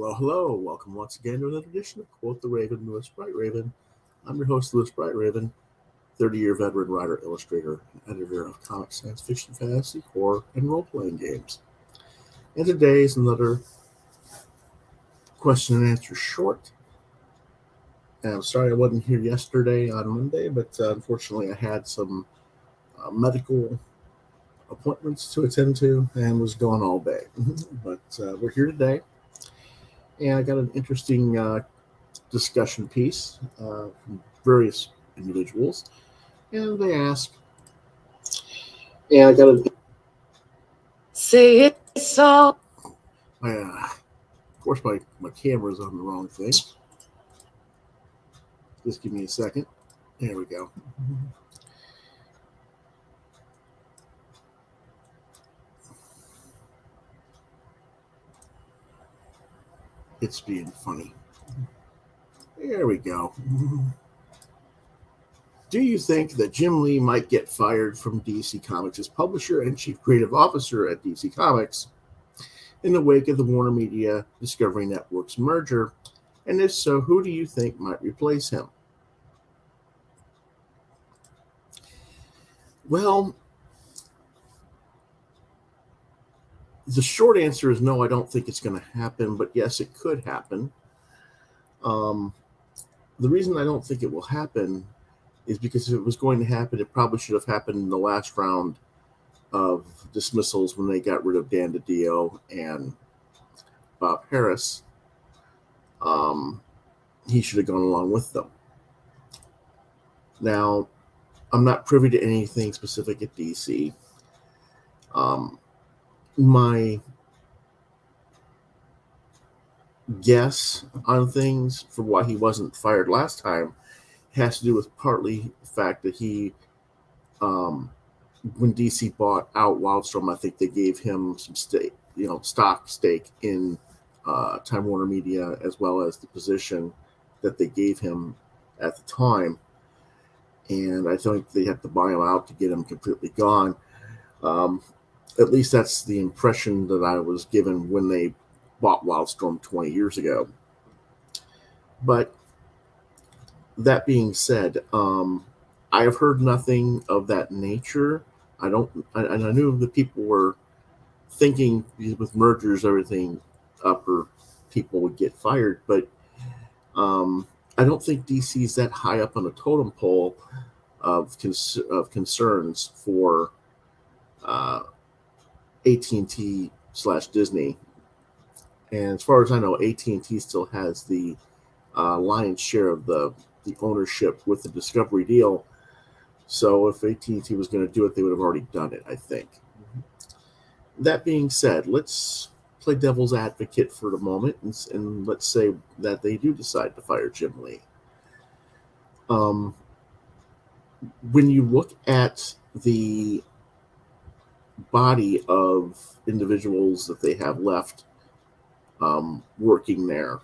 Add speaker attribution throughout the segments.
Speaker 1: Hello, hello. Welcome once again to another edition of Quoth the Raven, Lewis Bright Raven. I'm your host, Lewis Bright Raven, 30-year veteran writer, illustrator, and editor of comics, science fiction, fantasy, horror, and role-playing games. And today is another question and answer short. And I'm sorry I wasn't here yesterday on Monday, but unfortunately I had some medical appointments to attend to and was gone all day. But we're here today, and I got an interesting discussion piece from various individuals, and they ask, and I got to
Speaker 2: say it so.
Speaker 1: of course, my camera's on the wrong thing. Just give me a second. There we go. It's being funny. There we go. Do you think that Jim Lee might get fired from DC Comics as publisher and chief creative officer at DC Comics in the wake of the Warner Media Discovery Network's merger? And if so, who do you think might replace him? Well, the short answer is no, I don't think it's going to happen, but yes, it could happen. The reason I don't think it will happen is because if it was going to happen, it probably should have happened in the last round of dismissals when they got rid of Dan DiDio and Bob Harris. He should have gone along with them. Now, I'm not privy to anything specific at DC. My guess on things for why he wasn't fired last time has to do with partly the fact that he, when DC bought out Wildstorm, I think they gave him some stock stake in Time Warner Media, as well as the position that they gave him at the time. And I think they had to buy him out to get him completely gone. At least that's the impression that I was given when they bought Wildstorm 20 years ago. But that being said, I have heard nothing of that nature. I knew that people were thinking with mergers, everything upper people would get fired, but I don't think DC is that high up on the totem pole of concerns for AT&T/Disney. And as far as I know, AT&T still has the lion's share of the ownership with the Discovery deal. So if AT&T was going to do it, they would have already done it, I think. That being said, let's play devil's advocate for the moment, and let's say that they do decide to fire Jim Lee. When you look at the body of individuals that they have left working there,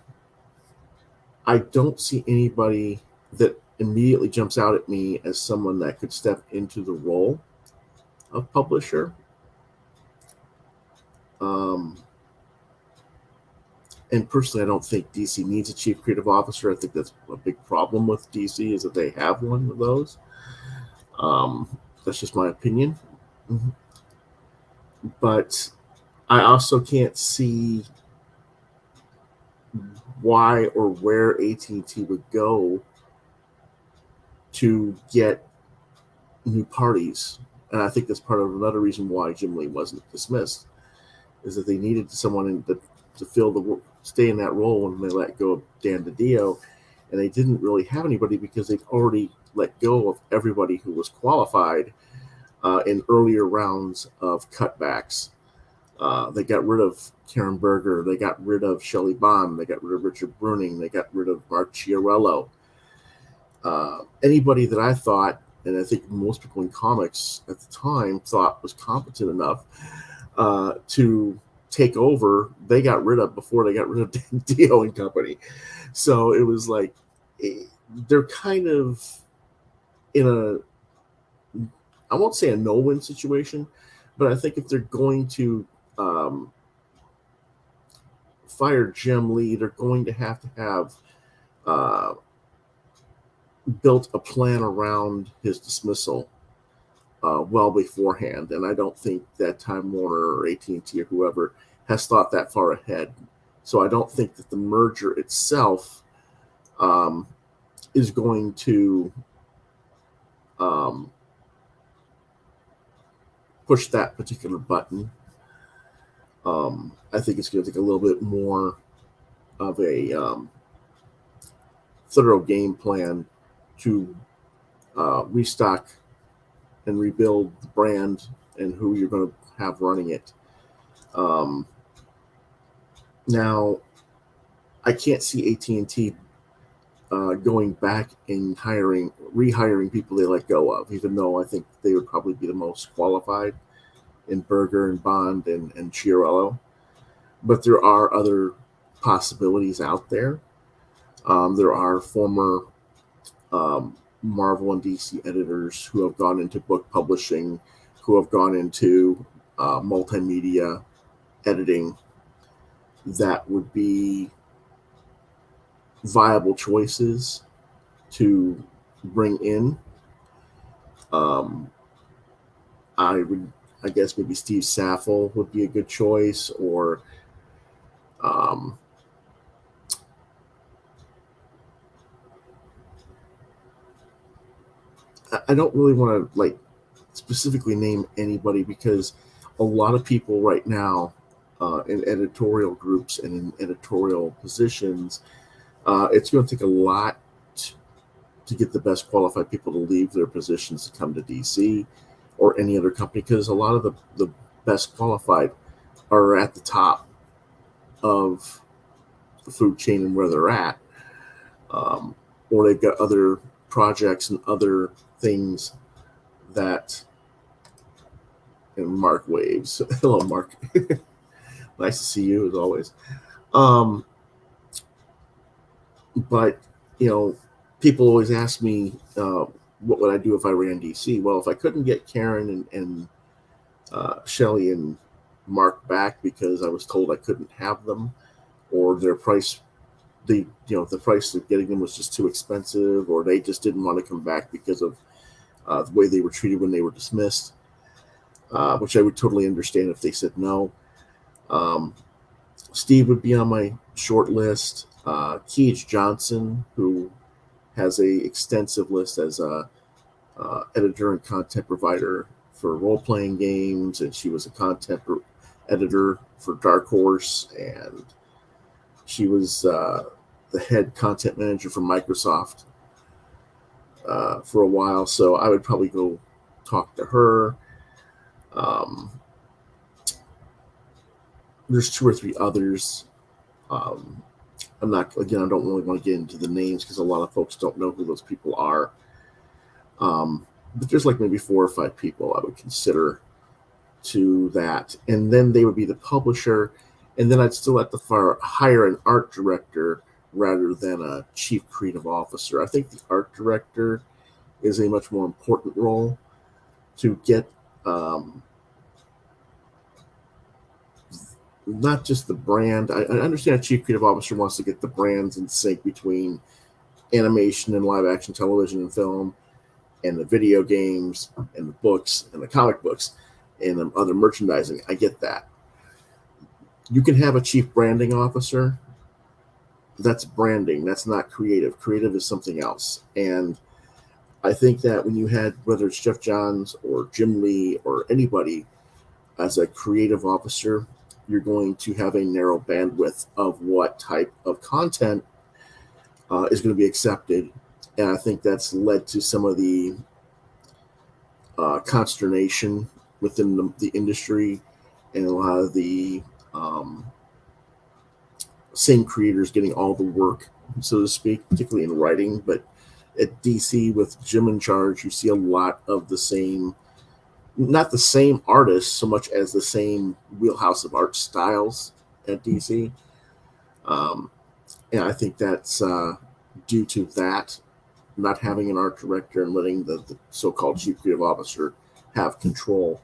Speaker 1: I don't see anybody that immediately jumps out at me as someone that could step into the role of publisher. And personally, I don't think DC needs a chief creative officer. I think that's a big problem with DC, is that they have one of those. That's just my opinion. But I also can't see why or where AT&T would go to get new parties. And I think that's part of another reason why Jim Lee wasn't dismissed, is that they needed someone to stay in that role when they let go of Dan DiDio, and they didn't really have anybody because they'd already let go of everybody who was qualified in earlier rounds of cutbacks. They got rid of Karen Berger, they got rid of Shelley Bond, they got rid of Richard Bruning, they got rid of Mark Chiarello. Anybody that I thought, and I think most people in comics at the time thought was competent enough to take over, they got rid of before they got rid of Dan DiDio and company. So it was like they're kind of in I won't say a no-win situation, but I think if they're going to fire Jim Lee, they're going to have built a plan around his dismissal well beforehand, and I don't think that Time Warner or AT&T or whoever has thought that far ahead. So I don't think that the merger itself is going to push that particular button. I think it's going to take a little bit more of a thorough game plan to restock and rebuild the brand and who you're going to have running it. Now, I can't see AT&T going back and rehiring people they let go of, even though I think they would probably be the most qualified in Berger and Bond and Chiarello. But there are other possibilities out there. There are former Marvel and DC editors who have gone into book publishing, who have gone into multimedia editing, that would be viable choices to bring in. I guess maybe Steve Saffel would be a good choice, or I don't really want to specifically name anybody, because a lot of people right now in editorial groups and in editorial positions, it's going to take a lot to get the best qualified people to leave their positions to come to DC or any other company, because a lot of the best qualified are at the top of the food chain and where they're at, or they've got other projects and other things that. And Mark waves. Hello, Mark. Nice to see you as always. But people always ask me, what would I do if I ran DC? Well, if I couldn't get Karen and Shelley and Mark back because I was told I couldn't have them, or their price, the price of getting them was just too expensive, or they just didn't want to come back because of the way they were treated when they were dismissed, which I would totally understand if they said no. Steve would be on my short list. Keith Johnson, who has a extensive list as a editor and content provider for role-playing games, and she was a content editor for Dark Horse, and she was the head content manager for Microsoft for a while. So I would probably go talk to her. There's two or three others. I don't really want to get into the names because a lot of folks don't know who those people are. But there's maybe 4 or 5 people I would consider to that. And then they would be the publisher. And then I'd still have to hire an art director rather than a chief creative officer. I think the art director is a much more important role to get not just the brand. I understand a chief creative officer wants to get the brands in sync between animation and live action television and film, and the video games and the books and the comic books and the other merchandising. I get that. You can have a chief branding officer. That's branding. That's not creative. Creative is something else. And I think that when you had, whether it's Jeff Johns or Jim Lee or anybody as a creative officer, you're going to have a narrow bandwidth of what type of content is going to be accepted. And I think that's led to some of the consternation within the industry, and a lot of the same creators getting all the work, so to speak, particularly in writing. But at DC, with Jim in charge, you see a lot of the same, not the same artists so much as the same wheelhouse of art styles at DC. And I think that's due to that, not having an art director and letting the so-called chief creative officer have control.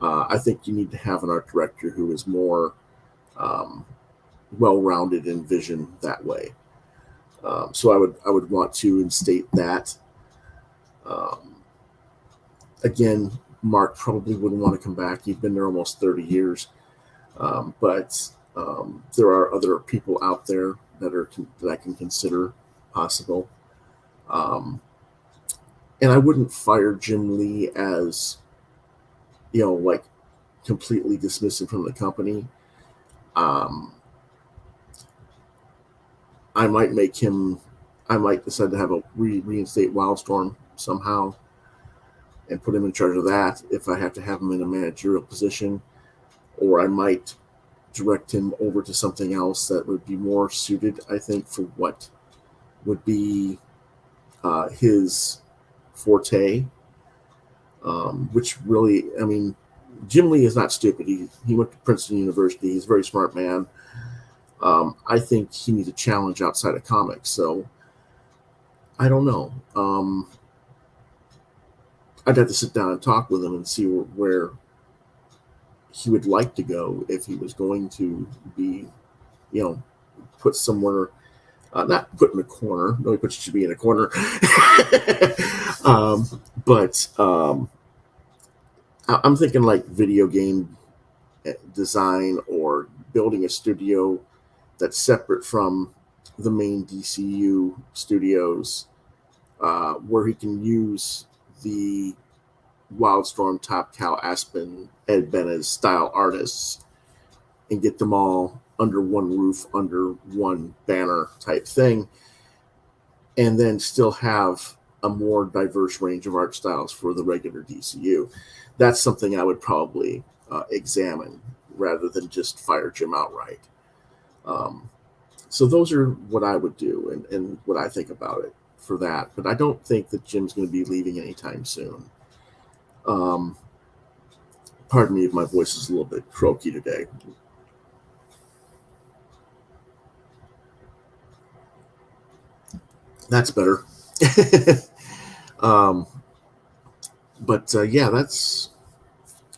Speaker 1: I think you need to have an art director who is more well-rounded in vision that way. So I would want to instate that. Um, Again, Mark probably wouldn't want to come back. He's been there almost 30 years. But there are other people out there that I can consider possible. Um, and I wouldn't fire Jim Lee as, like completely dismiss him from the company. Um, I might make him. I might decide to have a reinstate Wildstorm somehow, and put him in charge of that if I have to have him in a managerial position, or I might direct him over to something else that would be more suited, I think, for what would be his forte. Which really, I mean, Jim Lee is not stupid. He went to Princeton University. He's a very smart man. I think he needs a challenge outside of comics. So I don't know. I'd have to sit down and talk with him and see where he would like to go if he was going to be, put somewhere, not put in a corner. Nobody should be in a corner. But I'm thinking like video game design or building a studio that's separate from the main DCU studios, where he can use the Wildstorm, Top Cow, Aspen, Ed Benes style artists and get them all under one roof, under one banner type thing, and then still have a more diverse range of art styles for the regular DCU. That's something I would probably examine rather than just fire Jim outright. So those are what I would do and what I think about it for that. But I don't think that Jim's going to be leaving anytime soon. Pardon me if my voice is a little bit croaky today. That's better. Yeah, that's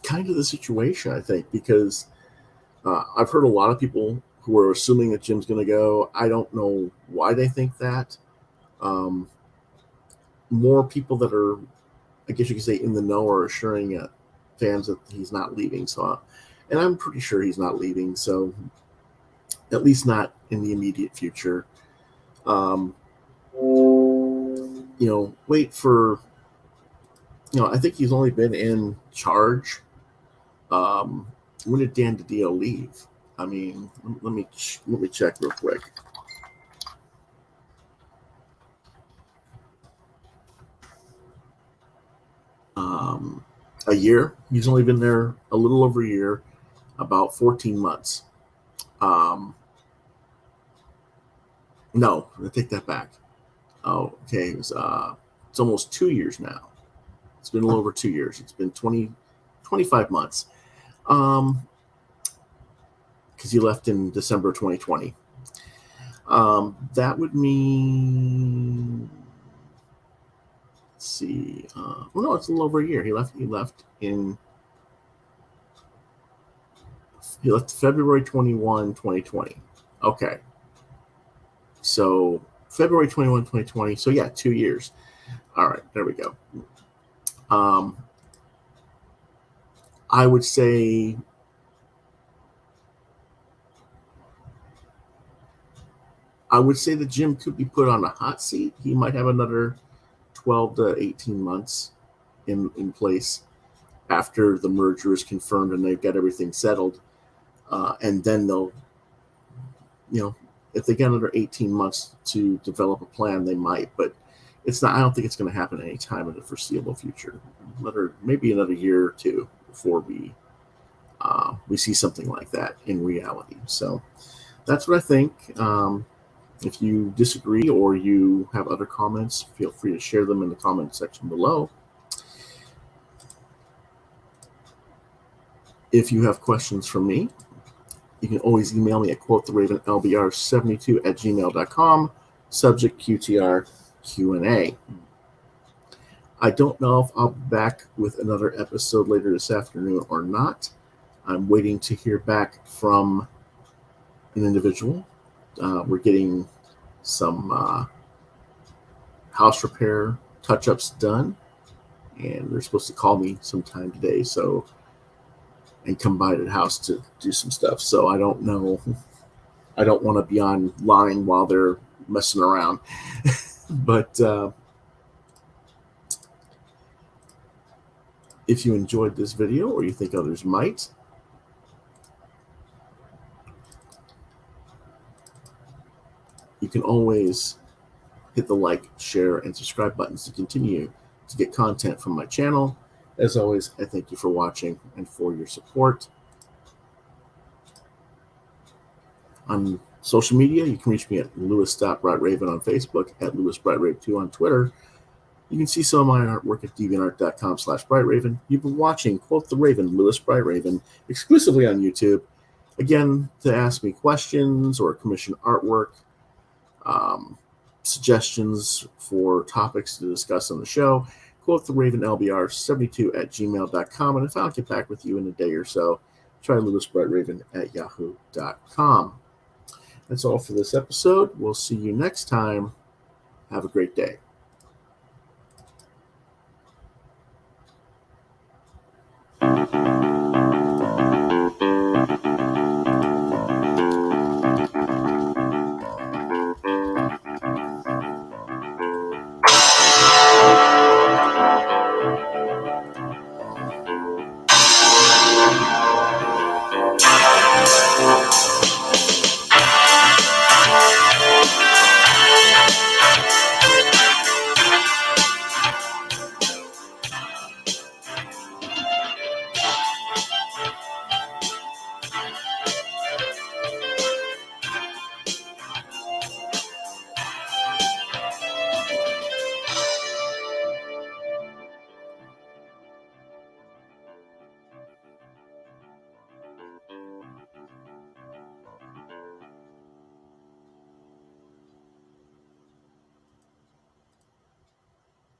Speaker 1: kind of the situation, I think, because I've heard a lot of people who are assuming that Jim's going to go. I don't know why they think that. More people that are, I guess you could say, in the know are assuring fans that he's not leaving. So, and I'm pretty sure he's not leaving. So, at least not in the immediate future. Wait for. I think he's only been in charge. When did Dan DiDio leave? I mean, let me check real quick. A year. He's only been there a little over a year, about 14 months. No, I take that back. Oh, okay. It's almost 2 years now. It's been a little over 2 years. It's been 25 months. Because he left in December 2020. That would mean, let's see. Well, no, it's a little over a year. He left February 21, 2020. Okay. So February 21, 2020. So yeah, 2 years. All right, there we go. I would say that Jim could be put on a hot seat. He might have another 12 to 18 months in place after the merger is confirmed and they've got everything settled. And then they'll, if they get another 18 months to develop a plan, they might. But it's not. I don't think it's going to happen anytime in the foreseeable future. Maybe another year or two before we see something like that in reality. So that's what I think. If you disagree or you have other comments, feel free to share them in the comment section below. If you have questions for me, you can always email me at quotheravenlbr72@gmail.com, subject QTR Q&A. I don't know if I'll be back with another episode later this afternoon or not. I'm waiting to hear back from an individual. We're getting some house repair touch-ups done, and they're supposed to call me sometime today, so, and come by the house to do some stuff. So I don't know. I don't want to be online while they're messing around. But if you enjoyed this video, or you think others might, you can always hit the like, share, and subscribe buttons to continue to get content from my channel. As always, I thank you for watching and for your support. On social media, you can reach me at lewis.brightraven on Facebook, at lewisbrightraven2 on Twitter. You can see some of my artwork at deviantart.com/brightraven. You've been watching Quoth the Raven, Lewis Brightraven, exclusively on YouTube. Again, to ask me questions or commission artwork, suggestions for topics to discuss on the show, Quoth the Raven LBR72@gmail.com. And if I don't get back with you in a day or so, try lewisbrightraven@yahoo.com. That's all for this episode. We'll see you next time. Have a great day.